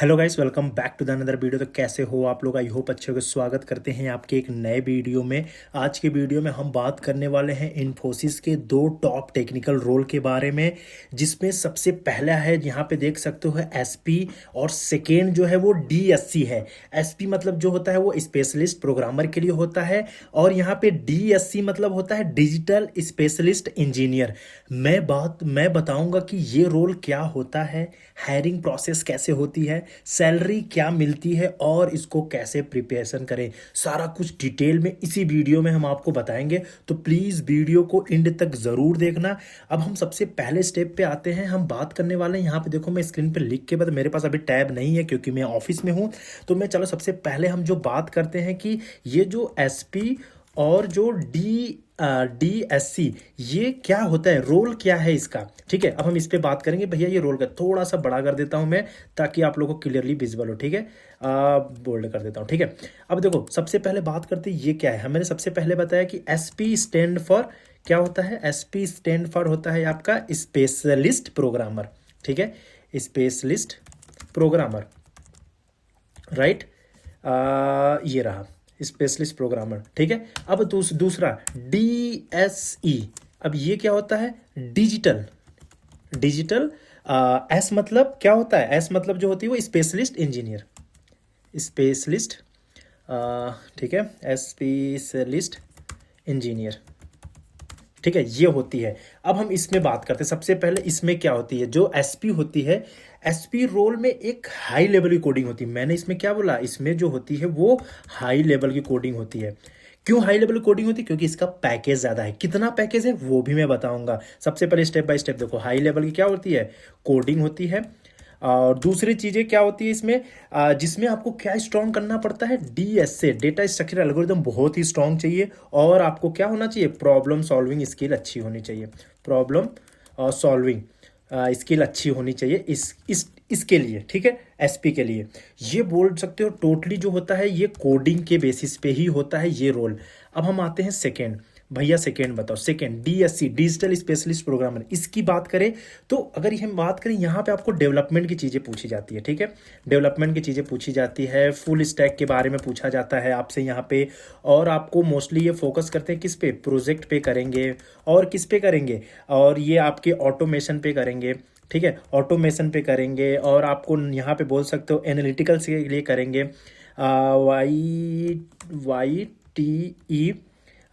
Hello guys, welcome back to the another video. तो कैसे हो आप लोग? आई होप अच्छे हो। स्वागत करते हैं आपके एक नए वीडियो में। आज के वीडियो में हम बात करने वाले हैं इन्फोसिस के दो टॉप टेक्निकल रोल के बारे में, जिसमें सबसे पहला है, यहाँ पे देख सकते हो, एसपी, और सेकेंड जो है वो डीएससी है। एसपी मतलब जो होता है वो स्पेशलिस्ट प्रोग्रामर के लिए होता है, और यहाँ पे डीएससी मतलब होता है डिजिटल स्पेशलिस्ट इंजीनियर। मैं बताऊंगा कि ये रोल क्या होता है, हायरिंग प्रोसेस कैसे होती है, सैलरी क्या मिलती है, और इसको कैसे प्रिपरेशन करें। सारा कुछ डिटेल में इसी वीडियो में हम आपको बताएंगे, तो प्लीज़ वीडियो को एंड तक ज़रूर देखना। अब हम सबसे पहले स्टेप पे आते हैं। हम बात करने वाले हैं, यहाँ पे देखो मैं स्क्रीन पे लिख के, बाद मेरे पास अभी टैब नहीं है क्योंकि मैं ऑफिस में हूँ। तो मैं चलो सबसे पहले हम जो बात करते हैं कि ये जो एसपी और जो डीएससी, ये क्या होता है, रोल क्या है इसका। ठीक है, अब हम इस पे बात करेंगे। भैया ये रोल का थोड़ा सा बड़ा कर देता हूं मैं, ताकि आप लोगों को क्लियरली विजिबल हो। ठीक है, बोल्ड कर देता हूं। ठीक है, अब देखो सबसे पहले बात करते हैं ये क्या है। मैंने सबसे पहले बताया कि एसपी स्टैंड फॉर क्या होता है। एसपी स्टैंड फॉर होता है आपका स्पेशलिस्ट प्रोग्रामर। ठीक है, स्पेशलिस्ट प्रोग्रामर, राइट। ये रहा स्पेशलिस्ट प्रोग्रामर। ठीक है, अब दूसरा डीएसई। अब ये क्या होता है, डिजिटल डिजिटल एस मतलब क्या होता है, एस मतलब जो होती है वो स्पेशलिस्ट इंजीनियर, स्पेशलिस्ट। ठीक है, स्पेशलिस्ट इंजीनियर। ठीक है, ये होती है। अब हम इसमें बात करते हैं। सबसे पहले इसमें क्या होती है, जो एसपी होती है, एसपी रोल में एक हाई लेवल की कोडिंग होती है। मैंने इसमें क्या बोला, इसमें जो होती है वो हाई लेवल की कोडिंग होती है। क्यों हाई लेवल कोडिंग होती है? क्योंकि इसका पैकेज ज़्यादा है। कितना पैकेज है वो भी मैं बताऊंगा। सबसे पहले स्टेप बाय स्टेप देखो, हाई लेवल की क्या होती है, कोडिंग होती है। और दूसरी चीज़ें क्या होती है इसमें, जिसमें आपको क्या स्ट्रॉन्ग करना पड़ता है, डीएसए, डेटा स्ट्रक्चर एल्गोरिदम बहुत ही स्ट्रॉन्ग चाहिए। और आपको क्या होना चाहिए, प्रॉब्लम सॉल्विंग स्किल अच्छी होनी चाहिए। प्रॉब्लम सॉल्विंग स्किल अच्छी होनी चाहिए इसके लिए। ठीक है, एसपी के लिए ये बोल सकते हो टोटली जो होता है ये कोडिंग के बेसिस पे ही होता है ये रोल। अब हम आते हैं सेकेंड। भैया सेकेंड बताओ, second DSC, digital specialist programmer, इसकी बात करें तो अगर हम बात करें, यहाँ पे आपको डेवलपमेंट की चीज़ें पूछी जाती है। ठीक है, डेवलपमेंट की चीज़ें पूछी जाती है, फुल स्टैक के बारे में पूछा जाता है आपसे यहाँ पे। और आपको मोस्टली ये फोकस करते हैं किस पे, प्रोजेक्ट पे करेंगे, और किस पे करेंगे, और ये आपके ऑटोमेशन पे करेंगे। ठीक है, ऑटोमेशन पे करेंगे, और आपको यहाँ पे बोल सकते हो एनालिटिकल्स के लिए करेंगे। Y t e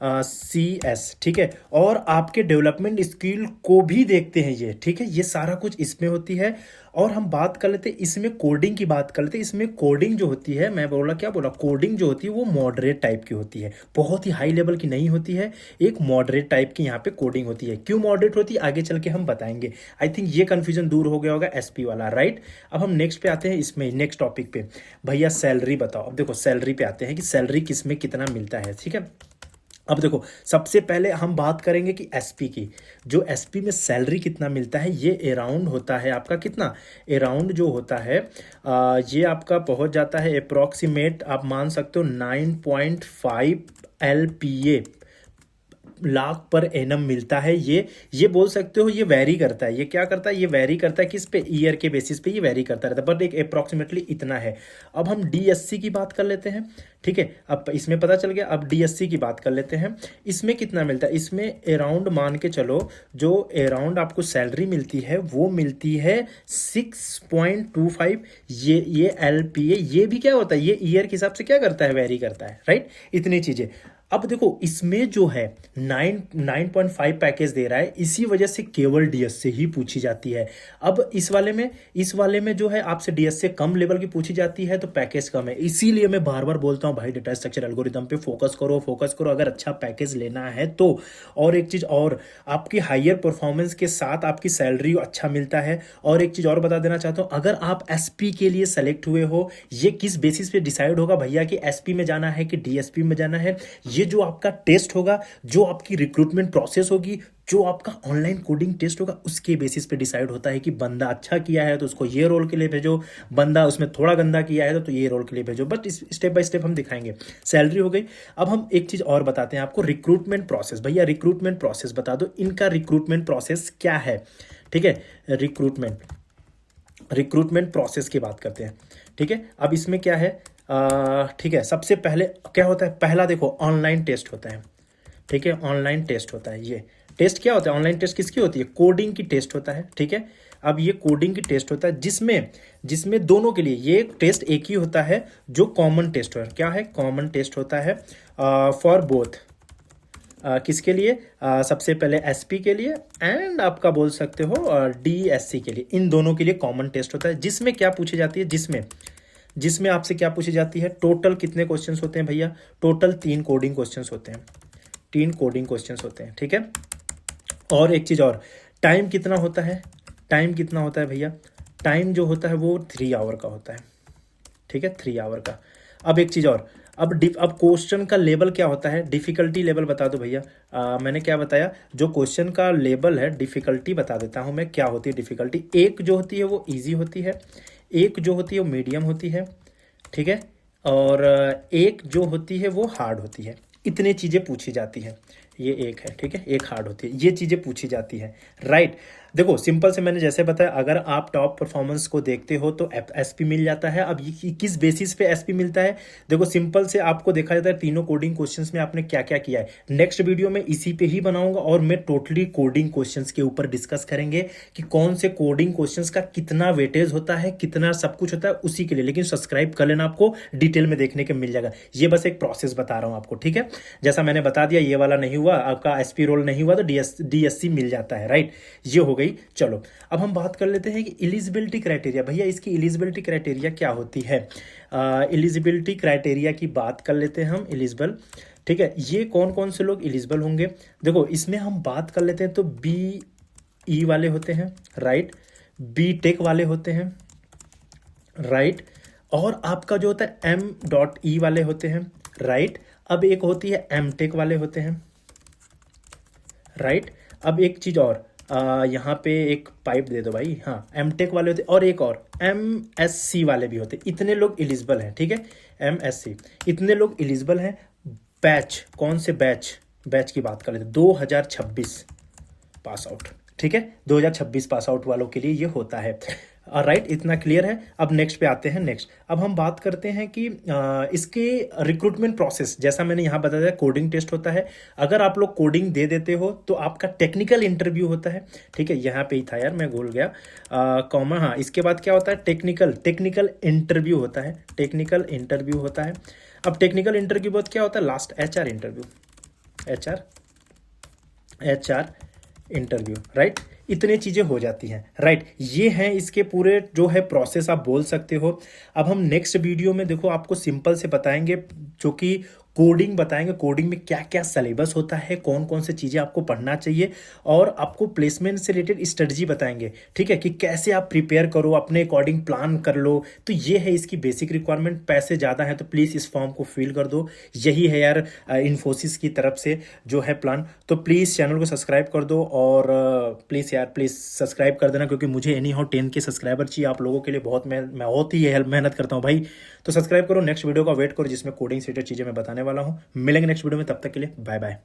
c s. ठीक है, और आपके डेवलपमेंट स्किल को भी देखते हैं ये। ठीक है, ये सारा कुछ इसमें होती है। और हम बात कर लेते हैं इसमें कोडिंग की, बात कर लेते हैं इसमें कोडिंग जो होती है। मैं बोला क्या बोला, कोडिंग जो होती है वो मॉडरेट टाइप की होती है, बहुत ही हाई लेवल की नहीं होती है। एक मॉडरेट टाइप की यहाँ पे कोडिंग होती है। क्यों मॉडरेट होती है आगे चल के हम बताएंगे। आई थिंक ये कंफ्यूजन दूर हो गया होगा एसपी वाला, राइट। अब हम नेक्स्ट पे आते हैं, इसमें नेक्स्ट टॉपिक पे। भैया सैलरी बताओ। अब देखो सैलरी पे आते हैं कि सैलरी किस में कितना मिलता है। ठीक है, अब देखो सबसे पहले हम बात करेंगे कि एसपी की। जो एसपी में सैलरी कितना मिलता है, ये अराउंड होता है आपका कितना, अराउंड जो होता है ये आपका पहुंच जाता है अप्रॉक्सीमेट, आप मान सकते हो 9.5 LPA, लाख पर एनम मिलता है। ये बोल सकते हो ये वेरी करता है। ये क्या करता है, ये वेरी करता है किस पे, ईयर के बेसिस पे ये वेरी करता रहता है, बट एक अप्रॉक्सीमेटली इतना है। अब हम डीएससी की बात कर लेते हैं। ठीक है, अब इसमें पता चल गया। अब डीएससी की बात कर लेते हैं, इसमें कितना मिलता है। इसमें अराउंड मान के चलो, जो अराउंड आपको सैलरी मिलती है वो मिलती है 6.25। ये LPA, ये भी क्या होता है, ये ईयर के हिसाब से क्या करता है, वेरी करता है, राइट। इतनी चीजें। अब देखो इसमें जो है 9.5 पैकेज दे रहा है, इसी वजह से केवल डीएस से ही पूछी जाती है। अब इस वाले में जो है आपसे डीएस से कम लेवल की पूछी जाती है, तो पैकेज कम है। इसीलिए मैं बार बार बोलता हूँ भाई, डेटा स्ट्रक्चर एल्गोरिदम पे फोकस करो, फोकस करो अगर अच्छा पैकेज लेना है तो। और एक चीज और, आपकी हायर परफॉर्मेंस के साथ आपकी सैलरी अच्छा मिलता है। और एक चीज और बता देना चाहता हूँ, अगर आप एसपी के लिए सेलेक्ट हुए हो, ये किस बेसिस पे डिसाइड होगा भैया कि एसपी में जाना है कि डीएसपी में जाना है। ये जो आपका टेस्ट होगा, जो आपकी रिक्रूटमेंट प्रोसेस होगी, जो आपका ऑनलाइन कोडिंग टेस्ट होगा, उसके बेसिस पे डिसाइड होता है कि बंदा अच्छा किया है तो उसको ये रोल के लिए भेजो, बंदा उसमें थोड़ा गंदा किया है तो ये रोल के लिए भेजो। बट इस स्टेप बाय स्टेप हम दिखाएंगे। सैलरी हो गई। अब हम एक चीज और बताते हैं आपको, रिक्रूटमेंट प्रोसेस। भैया रिक्रूटमेंट प्रोसेस बता दो, इनका रिक्रूटमेंट प्रोसेस क्या है। ठीक है, रिक्रूटमेंट रिक्रूटमेंट प्रोसेस की बात करते हैं। ठीक है, अब इसमें क्या है, ठीक है, सबसे पहले क्या होता है, पहला देखो ऑनलाइन टेस्ट होता है। ठीक है, ऑनलाइन टेस्ट होता है। ये टेस्ट क्या होता है, ऑनलाइन टेस्ट किसकी होती है, कोडिंग की टेस्ट होता है। ठीक है, अब ये कोडिंग की टेस्ट होता है जिसमें जिसमें दोनों के लिए ये टेस्ट एक ही होता है जो कॉमन टेस्ट है। क्या है, कॉमन टेस्ट होता है फॉर बोथ। किसके लिए, सबसे पहले एसपी के लिए एंड आपका बोल सकते हो डीएससी के लिए, इन दोनों के लिए कॉमन टेस्ट होता है। जिसमें क्या पूछी जाती है, जिसमें जिसमें आपसे क्या पूछी जाती है, टोटल कितने क्वेश्चंस होते हैं भैया, टोटल 3 कोडिंग क्वेश्चंस होते हैं, 3 कोडिंग क्वेश्चंस होते हैं। ठीक है, और एक चीज़ और, टाइम कितना होता है, टाइम कितना होता है भैया, टाइम जो होता है वो 3 आवर का होता है। ठीक है, 3 आवर का। अब एक चीज़ और, अब क्वेश्चन का लेवल क्या होता है, डिफ़िकल्टी लेवल बता दो भैया। मैंने क्या बताया, जो क्वेश्चन का लेवल है, डिफ़िकल्टी बता देता हूँ मैं क्या होती है डिफ़िकल्टी। एक जो होती है वो इजी होती है, एक जो होती है वो मीडियम होती है। ठीक है, और एक जो होती है वो हार्ड होती है। इतनी चीज़ें पूछी जाती हैं, ये एक है। ठीक है, एक हार्ड होती है, ये चीज़ें पूछी जाती हैं। राइट, देखो सिंपल से मैंने जैसे बताया, अगर आप टॉप परफॉर्मेंस को देखते हो तो एसपी मिल जाता है। अब ये किस बेसिस पे एसपी मिलता है, देखो सिंपल से आपको देखा जाता है तीनों कोडिंग क्वेश्चंस में आपने क्या क्या किया है। नेक्स्ट वीडियो में इसी पे ही बनाऊंगा और मैं टोटली कोडिंग क्वेश्चंस के ऊपर डिस्कस करेंगे कि कौन से कोडिंग क्वेश्चंस का कितना वेटेज होता है, कितना सब कुछ होता है उसी के लिए। लेकिन सब्सक्राइब कर लेना, आपको डिटेल में देखने को मिल जाएगा। ये बस एक प्रोसेस बता रहा हूँ आपको। ठीक है, जैसा मैंने बता दिया, ये वाला नहीं हुआ आपका, एसपी रोल नहीं हुआ तो डीएससी मिल जाता है। राइट, ये हो गई। चलो अब हम बात कर लेते हैं कि एलिजिबिलिटी क्राइटेरिया। भैया इसकी एलिजिबिलिटी क्राइटेरिया क्या होती है, एलिजिबिलिटी क्राइटेरिया की बात कर लेते हैं हम। एलिजिबल, ठीक है, ये कौन कौन से लोग एलिजिबल होंगे, देखो इसमें हम बात कर लेते हैं तो BE वाले होते हैं, राइट, BTech वाले होते हैं, राइट, और आपका जो होता है M.E वाले होते हैं, राइट। अब एक होती है MTech वाले होते हैं, राइट। अब एक चीज़ और, यहाँ पे एक पाइप दे दो भाई, हाँ, MTech वाले होते, और एक और MSc वाले भी होते। इतने लोग एलिजिबल हैं। ठीक है, MSc, इतने लोग एलिजिबल हैं। बैच, कौन से बैच की बात कर लेते हैं, 2026 पास आउट। ठीक है, 2026 पास आउट वालों के लिए ये होता है। राइट, इतना क्लियर है। अब नेक्स्ट पे आते हैं। नेक्स्ट अब हम बात करते हैं कि इसके रिक्रूटमेंट प्रोसेस, जैसा मैंने यहाँ बताया कोडिंग टेस्ट होता है। अगर आप लोग कोडिंग दे देते हो तो आपका टेक्निकल इंटरव्यू होता है। ठीक है, यहाँ पे ही था यार, मैं भूल गया कॉमा, हाँ, इसके बाद क्या होता है, टेक्निकल इंटरव्यू होता है, टेक्निकल इंटरव्यू होता है। अब टेक्निकल इंटरव्यू बाद क्या होता है, last HR interview, HR interview, right. इतने चीज़ें हो जाती हैं, राइट। ये हैं इसके पूरे जो है प्रोसेस, आप बोल सकते हो। अब हम नेक्स्ट वीडियो में देखो आपको सिंपल से बताएंगे, जो कि कोडिंग बताएंगे, कोडिंग में क्या क्या सिलेबस होता है, कौन कौन से चीज़ें आपको पढ़ना चाहिए, और आपको प्लेसमेंट से रिलेटेड स्ट्रेटजी बताएंगे। ठीक है, कि कैसे आप प्रिपेयर करो, अपने अकॉर्डिंग प्लान कर लो। तो ये है इसकी बेसिक रिक्वायरमेंट। पैसे ज़्यादा हैं तो प्लीज़ इस फॉर्म को फिल कर दो। यही है यार इन्फोसिस की तरफ से जो है प्लान। तो प्लीज़ चैनल को सब्सक्राइब कर दो, और प्लीज़ यार प्लीज़ सब्सक्राइब कर देना, क्योंकि मुझे एनी हाउ 10 के सब्सक्राइबर चाहिए आप लोगों के लिए। मैं बहुत ही मेहनत करता हूँ भाई। तो सब्सक्राइब करो, नेक्स्ट वीडियो का वेट करो जिसमें कोडिंग से रिलेटेड चीज़ें मैं बताने वाला हूँ। मिलेंगे नेक्स्ट वीडियो में, तब तक के लिए बाय बाय।